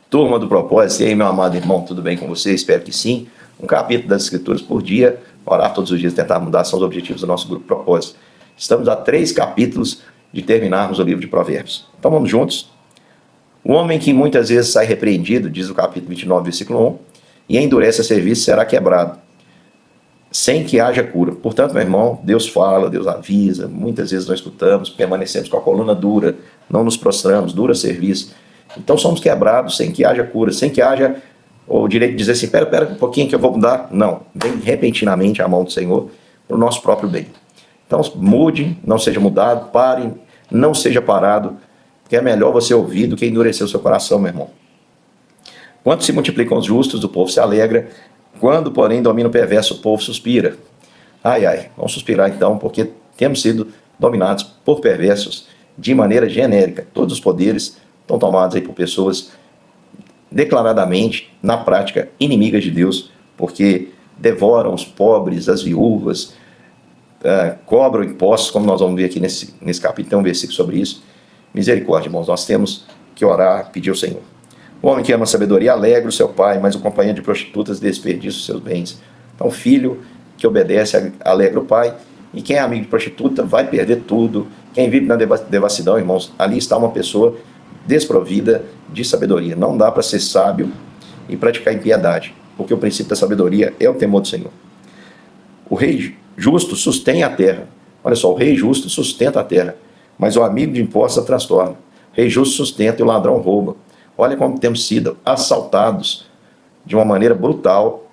Turma do Propósito, e aí, meu amado irmão, tudo bem com você? Espero que sim. Um capítulo das Escrituras por dia, orar todos os dias, tentar mudar, são os objetivos do nosso grupo Propósito. Estamos a 3 capítulos de terminarmos o livro de Provérbios. Então vamos juntos. O homem que muitas vezes sai repreendido, diz o capítulo 29, versículo 1, e endurece a serviço, será quebrado, sem que haja cura. Portanto, meu irmão, Deus fala, Deus avisa, muitas vezes nós escutamos, permanecemos com a coluna dura, não nos prostramos, dura serviço. Então somos quebrados sem que haja cura, sem que haja o direito de dizer assim, espera um pouquinho que eu vou mudar. Não, vem repentinamente a mão do Senhor para o nosso próprio bem. Então mude, não seja mudado, pare, não seja parado, porque é melhor você ouvir do que endurecer o seu coração, meu irmão. Quando se multiplicam os justos, o povo se alegra, quando, porém, domina o perverso, o povo suspira. Ai, vamos suspirar então, porque temos sido dominados por perversos de maneira genérica. Todos os poderes estão tomados aí por pessoas declaradamente, na prática, inimigas de Deus, porque devoram os pobres, as viúvas, cobram impostos, como nós vamos ver aqui nesse capítulo, tem um versículo sobre isso. Misericórdia, irmãos, nós temos que orar, pedir ao Senhor. O homem que ama a sabedoria alegra o seu pai, mas o companheiro de prostitutas desperdiça os seus bens. Então, o filho que obedece alegra o pai, e quem é amigo de prostituta vai perder tudo. Quem vive na devassidão, irmãos, ali está uma pessoa desprovida de sabedoria. Não dá para ser sábio e praticar impiedade, porque o princípio da sabedoria é o temor do Senhor. O rei justo sustém a terra. Olha só, o rei justo sustenta a terra, mas o amigo de impostos a transtorna. O rei justo sustenta e o ladrão rouba. Olha como temos sido assaltados de uma maneira brutal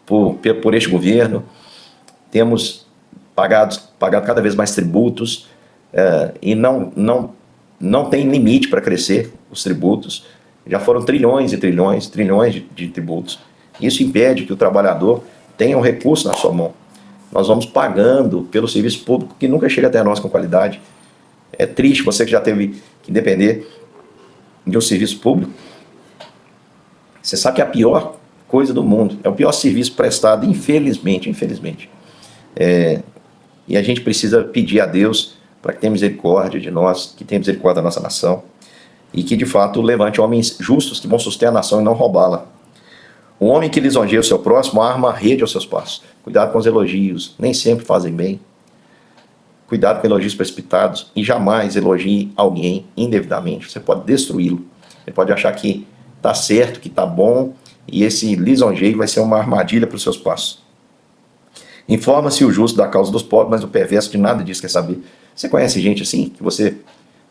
por este governo. Temos pagado cada vez mais tributos e não tem limite para crescer os tributos. Já foram trilhões e trilhões de tributos. Isso impede que o trabalhador tenha um recurso na sua mão. Nós vamos pagando pelo serviço público que nunca chega até nós com qualidade. É triste você que já teve que depender de um serviço público. Você sabe que é a pior coisa do mundo, é o pior serviço prestado, infelizmente. E a gente precisa pedir a Deus para que tenha misericórdia de nós, que tenha misericórdia da nossa nação, e que de fato levante homens justos que vão suster a nação e não roubá-la. O homem que lisonjeia o seu próximo arma a rede aos seus passos. Cuidado com os elogios, nem sempre fazem bem. Cuidado com elogios precipitados e jamais elogie alguém indevidamente. Você pode destruí-lo. Você pode achar que está certo, que está bom, e esse lisonjeio vai ser uma armadilha para os seus passos. Informa-se o justo da causa dos pobres, mas o perverso de nada disso quer saber. Você conhece gente assim, que você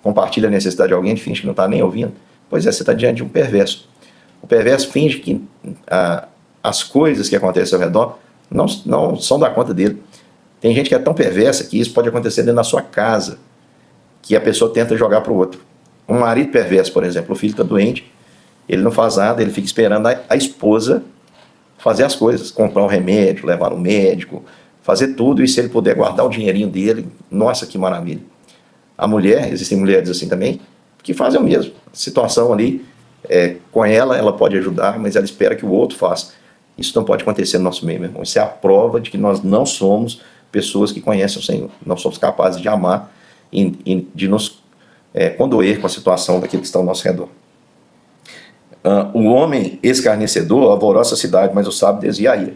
compartilha a necessidade de alguém e finge que não está nem ouvindo? Pois é, você está diante de um perverso. O perverso finge que as coisas que acontecem ao redor não são da conta dele. Tem gente que é tão perversa que isso pode acontecer dentro da sua casa, que a pessoa tenta jogar para o outro. Um marido perverso, por exemplo, o filho está doente, ele não faz nada, ele fica esperando a esposa fazer as coisas, comprar um remédio, levar no médico, fazer tudo, e se ele puder guardar o dinheirinho dele, nossa, que maravilha. A mulher, existem mulheres assim também, que fazem o mesmo. A situação ali, com ela pode ajudar, mas ela espera que o outro faça. Isso não pode acontecer no nosso meio, meu irmão. Isso é a prova de que nós não somos pessoas que conhecem o Senhor. Não somos capazes de amar e de nos condoer com a situação daqueles que estão ao nosso redor. O homem escarnecedor alvoroça a cidade, mas o sábio desvia a ira.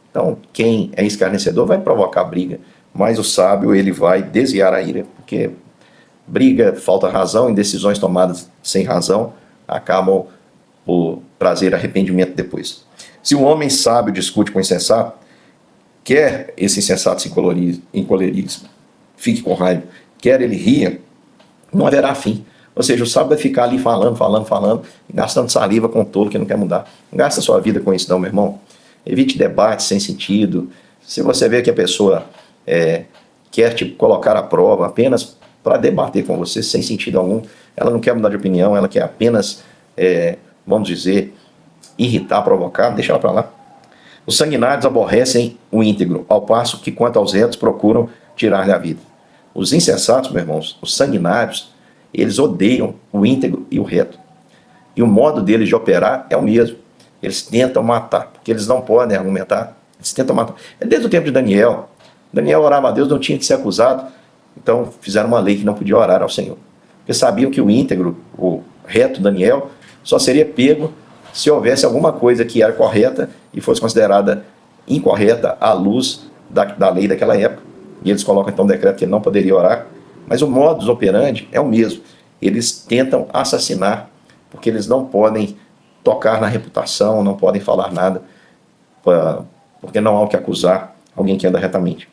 Então, quem é escarnecedor vai provocar briga, mas o sábio ele vai desviar a ira, porque briga, falta razão, e decisões tomadas sem razão acabam por trazer arrependimento depois. Se um homem sábio discute com o insensato, quer esse insensato se encolerize, fique com raiva, quer ele ria, não haverá fim. Ou seja, o sábio vai ficar ali falando, gastando saliva com o tolo que não quer mudar. Não gasta sua vida com isso não, meu irmão. Evite debates sem sentido. Se você vê que a pessoa quer te colocar à prova apenas para debater com você, sem sentido algum, ela não quer mudar de opinião, ela quer apenas, vamos dizer, irritar, provocar, deixa ela para lá. Os sanguinários aborrecem o íntegro, ao passo que, quanto aos retos, procuram tirar-lhe a vida. Os insensatos, meus irmãos, os sanguinários, eles odeiam o íntegro e o reto. E o modo deles de operar é o mesmo. Eles tentam matar, porque eles não podem argumentar. Eles tentam matar. É desde o tempo de Daniel. Daniel orava a Deus, não tinha que ser acusado. Então fizeram uma lei que não podia orar ao Senhor. Porque sabiam que o íntegro, o reto Daniel, só seria pego se houvesse alguma coisa que era correta e fosse considerada incorreta à luz da lei daquela época. E eles colocam então um decreto que ele não poderia orar, mas o modus operandi é o mesmo. Eles tentam assassinar, porque eles não podem tocar na reputação, não podem falar nada, porque não há o que acusar alguém que anda retamente.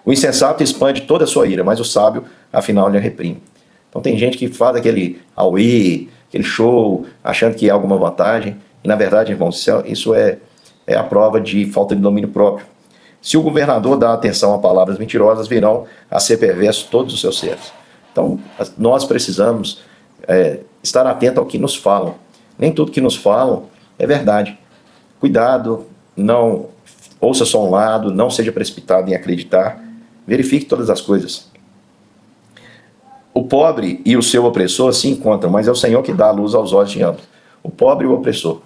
O insensato expande toda a sua ira, mas o sábio, afinal, lhe reprime. Então tem gente que faz aquele auê, aquele show, achando que é alguma vantagem, e na verdade, irmãos, isso é a prova de falta de domínio próprio. Se o governador dá atenção a palavras mentirosas, virão a ser perversos todos os seus seres. Então, nós precisamos estar atento ao que nos falam. Nem tudo que nos falam é verdade. Cuidado, não ouça só um lado, não seja precipitado em acreditar. Verifique todas as coisas. O pobre e o seu opressor se encontram, mas é o Senhor que dá a luz aos olhos de ambos. O pobre e o opressor.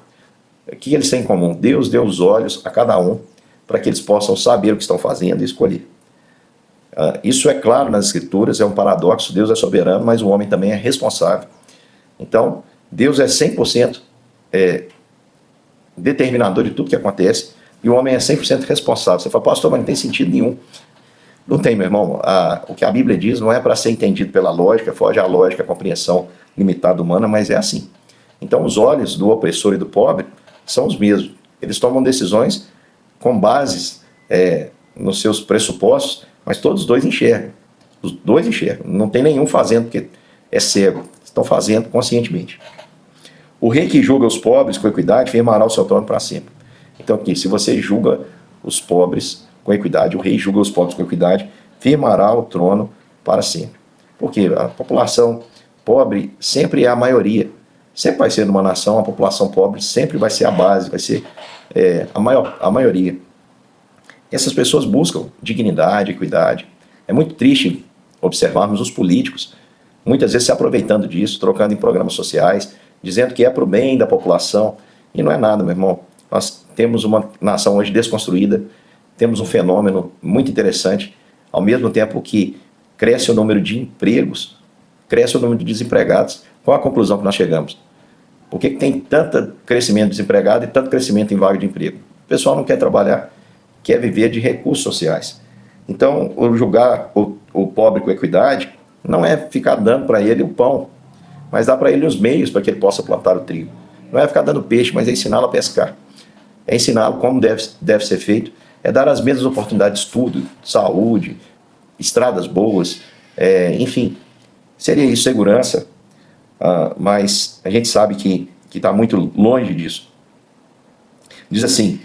O que eles têm em comum? Deus deu os olhos a cada um para que eles possam saber o que estão fazendo e escolher. Isso é claro nas Escrituras, é um paradoxo. Deus é soberano, mas o homem também é responsável. Então, Deus é 100% determinador de tudo que acontece e o homem é 100% responsável. Você fala, pastor, mas não tem sentido nenhum. Não tem, meu irmão. O que a Bíblia diz não é para ser entendido pela lógica, foge à lógica, à compreensão limitada humana, mas é assim. Então, os olhos do opressor e do pobre são os mesmos. Eles tomam decisões com bases nos seus pressupostos, mas todos os dois enxergam. Os dois enxergam. Não tem nenhum fazendo porque é cego. Estão fazendo conscientemente. O rei que julga os pobres com equidade firmará o seu trono para sempre. Então, aqui, se você julga os pobres com equidade, o rei julga os pobres com equidade, firmará o trono para sempre. Porque a população pobre sempre é a maioria. Sempre vai ser numa nação, a população pobre sempre vai ser a base, vai ser a maioria. E essas pessoas buscam dignidade, equidade. É muito triste observarmos os políticos, muitas vezes se aproveitando disso, trocando em programas sociais, dizendo que é para o bem da população. E não é nada, meu irmão. Nós temos uma nação hoje desconstruída, temos um fenômeno muito interessante, ao mesmo tempo que cresce o número de empregos, cresce o número de desempregados. Qual a conclusão que nós chegamos? Por que tem tanto crescimento de desempregado e tanto crescimento em vaga de emprego? O pessoal não quer trabalhar, quer viver de recursos sociais. Então, julgar o pobre com equidade não é ficar dando para ele o pão, mas dar para ele os meios para que ele possa plantar o trigo. Não é ficar dando peixe, mas é ensiná-lo a pescar. É ensiná-lo como deve ser feito, é dar as mesmas oportunidades de estudo, saúde, estradas boas, enfim, seria isso, segurança, mas a gente sabe que está muito longe disso. Diz assim,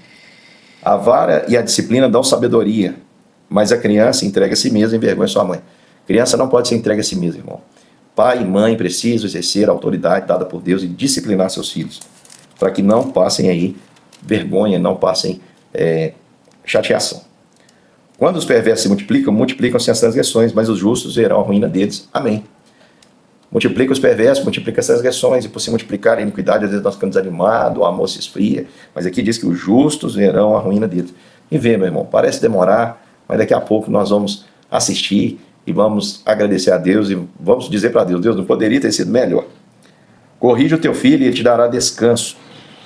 a vara e a disciplina dão sabedoria, mas a criança entrega a si mesma e envergonha sua mãe. Criança não pode ser entregue a si mesma, irmão. Pai e mãe precisam exercer a autoridade dada por Deus e disciplinar seus filhos, para que não passem aí vergonha, não passem chateação. Quando os perversos se multiplicam, multiplicam-se as transgressões, mas os justos verão a ruína deles. Amém. Multiplica os perversos, multiplica as transgressões, e por se multiplicar a iniquidade, às vezes nós ficamos desanimados, o amor se esfria, mas aqui diz que os justos verão a ruína deles. E vê, meu irmão, parece demorar, mas daqui a pouco nós vamos assistir e vamos agradecer a Deus e vamos dizer para Deus, Deus, não poderia ter sido melhor. Corrige o teu filho e ele te dará descanso,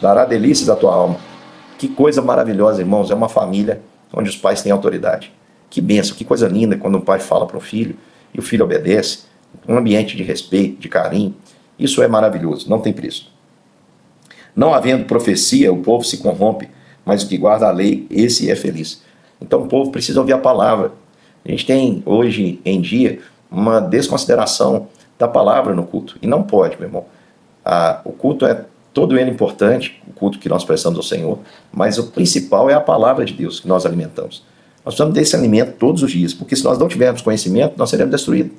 dará delícias à tua alma. Que coisa maravilhosa, irmãos, é uma família onde os pais têm autoridade. Que bênção, que coisa linda quando um pai fala para o filho e o filho obedece. Um ambiente de respeito, de carinho. Isso é maravilhoso, não tem preço. Não havendo profecia, o povo se corrompe, mas o que guarda a lei, esse é feliz. Então o povo precisa ouvir a palavra. A gente tem hoje em dia uma desconsideração da palavra no culto. E não pode, meu irmão. O culto é todo ele importante, o culto que nós prestamos ao Senhor, mas o principal é a palavra de Deus que nós alimentamos. Nós precisamos desse alimento todos os dias, porque se nós não tivermos conhecimento, nós seremos destruídos.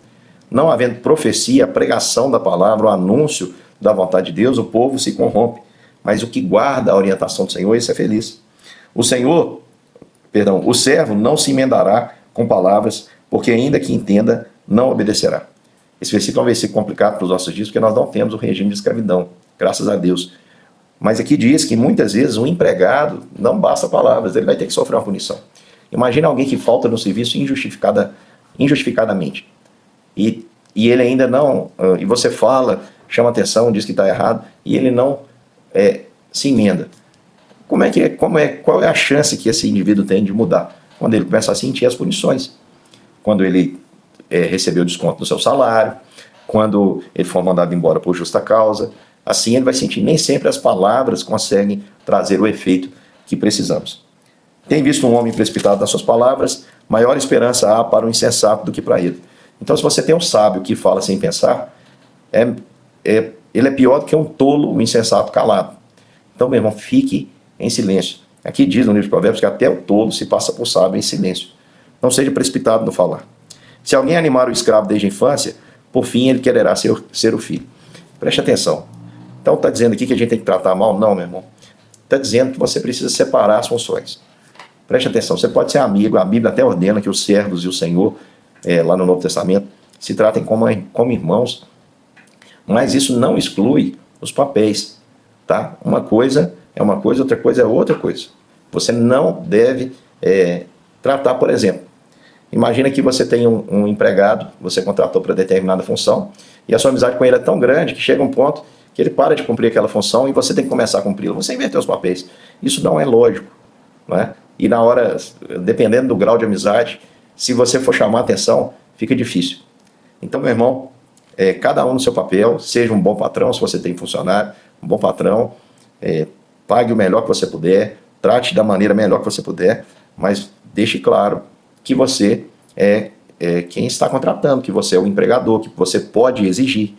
Não havendo profecia, a pregação da palavra, o anúncio da vontade de Deus, o povo se corrompe. Mas o que guarda a orientação do Senhor, esse é feliz. O servo não se emendará com palavras, porque ainda que entenda, não obedecerá. Esse versículo é um versículo complicado para os nossos dias, porque nós não temos o regime de escravidão, graças a Deus. Mas aqui diz que muitas vezes um empregado não basta palavras, ele vai ter que sofrer uma punição. Imagina alguém que falta no serviço injustificadamente. E ele ainda não... E você fala, chama atenção, diz que está errado, e ele não se emenda. Qual é a chance que esse indivíduo tem de mudar? Quando ele começa a sentir as punições. Quando ele recebeu desconto do seu salário, quando ele for mandado embora por justa causa. Assim ele vai sentir. Nem sempre as palavras conseguem trazer o efeito que precisamos. Tem visto um homem precipitado nas suas palavras, maior esperança há para o insensato do que para ele. Então, se você tem um sábio que fala sem pensar, ele é pior do que um tolo, um insensato calado. Então, meu irmão, fique em silêncio. Aqui diz no livro de Provérbios que até o tolo se passa por sábio em silêncio. Não seja precipitado no falar. Se alguém animar o escravo desde a infância, por fim ele quererá ser o filho. Preste atenção. Então está dizendo aqui que a gente tem que tratar mal? Não, meu irmão. Está dizendo que você precisa separar as funções. Preste atenção, você pode ser amigo, a Bíblia até ordena que os servos e o Senhor, lá no Novo Testamento, se tratem como irmãos, mas isso não exclui os papéis, tá? Uma coisa é uma coisa, outra coisa é outra coisa. Você não deve tratar, por exemplo, imagina que você tem um empregado, você contratou para determinada função, e a sua amizade com ele é tão grande que chega um ponto que ele para de cumprir aquela função e você tem que começar a cumpri-la. Você inverteu os papéis. Isso não é lógico, não é? E na hora, dependendo do grau de amizade, se você for chamar a atenção, fica difícil. Então, meu irmão, cada um no seu papel, seja um bom patrão, se você tem funcionário, um bom patrão, pague o melhor que você puder, trate da maneira melhor que você puder, mas deixe claro que você é quem está contratando, que você é o empregador, que você pode exigir.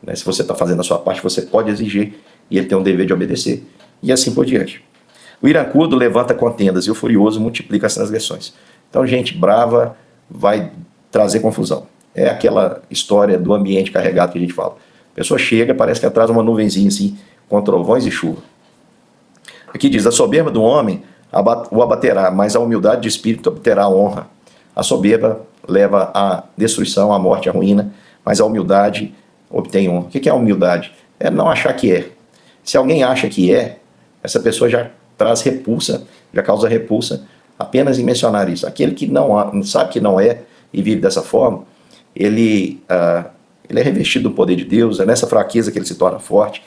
Né? Se você está fazendo a sua parte, você pode exigir, e ele tem um dever de obedecer, e assim por diante. O irancudo levanta contendas e o furioso multiplica as transgressões. Então, gente brava vai trazer confusão. É aquela história do ambiente carregado que a gente fala. A pessoa chega, parece que atrás uma nuvenzinha assim, com trovões e chuva. Aqui diz, a soberba do homem o abaterá, mas a humildade de espírito obterá a honra. A soberba leva à destruição, à morte, à ruína, mas a humildade obtém honra. O que é a humildade? É não achar que é. Se alguém acha que essa pessoa já traz repulsa, já causa repulsa, apenas em mencionar isso. Aquele que não sabe que não é e vive dessa forma, ele é revestido do poder de Deus, é nessa fraqueza que ele se torna forte,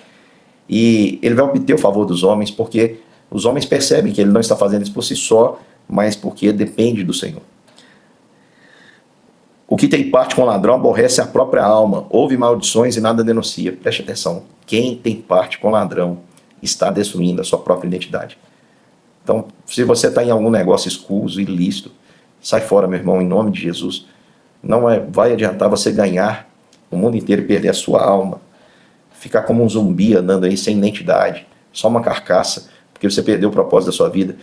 e ele vai obter o favor dos homens, porque os homens percebem que ele não está fazendo isso por si só, mas porque depende do Senhor. O que tem parte com o ladrão aborrece a própria alma, ouve maldições e nada denuncia. Preste atenção, quem tem parte com o ladrão está destruindo a sua própria identidade. Então, se você está em algum negócio escuso, ilícito, sai fora, meu irmão, em nome de Jesus. Não vai adiantar você ganhar o mundo inteiro e perder a sua alma, ficar como um zumbi andando aí sem identidade, só uma carcaça, porque você perdeu o propósito da sua vida.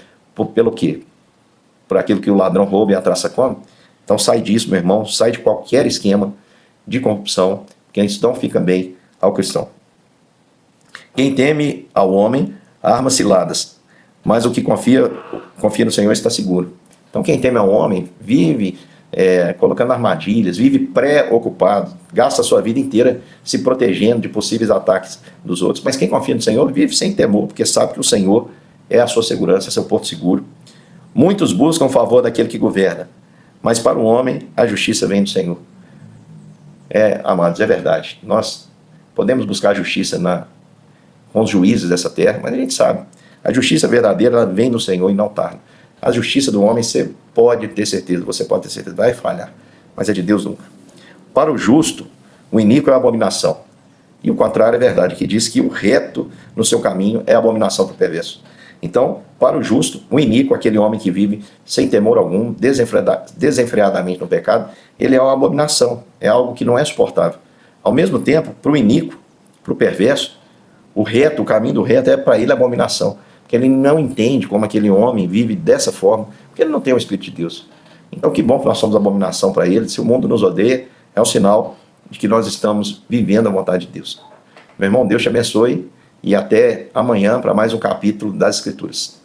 Pelo quê? Por aquilo que o ladrão rouba e a traça come? Então sai disso, meu irmão, sai de qualquer esquema de corrupção, que isso não fica bem ao cristão. Quem teme ao homem, arma ciladas, mas o que confia no Senhor está seguro. Então quem teme ao homem, vive colocando armadilhas, vive preocupado, gasta a sua vida inteira se protegendo de possíveis ataques dos outros. Mas quem confia no Senhor vive sem temor, porque sabe que o Senhor é a sua segurança, é seu porto seguro. Muitos buscam o favor daquele que governa, mas para o homem a justiça vem do Senhor. Amados, é verdade. Nós podemos buscar a justiça com os juízes dessa terra, mas a gente sabe, a justiça verdadeira ela vem do Senhor e não tarda. A justiça do homem você pode ter certeza, vai falhar, mas é de Deus nunca. Para o justo, o iníquo é a abominação, e o contrário é verdade, que diz que o reto no seu caminho é abominação para o perverso. Então, para o justo, o iníquo, aquele homem que vive sem temor algum, desenfreadamente no pecado, ele é uma abominação, é algo que não é suportável. Ao mesmo tempo, para o iníquo, para o perverso, o caminho do reto é para ele abominação, porque ele não entende como aquele homem vive dessa forma, porque ele não tem o Espírito de Deus. Então que bom que nós somos abominação para ele. Se o mundo nos odeia, é um sinal de que nós estamos vivendo a vontade de Deus. Meu irmão, Deus te abençoe e até amanhã para mais um capítulo das Escrituras.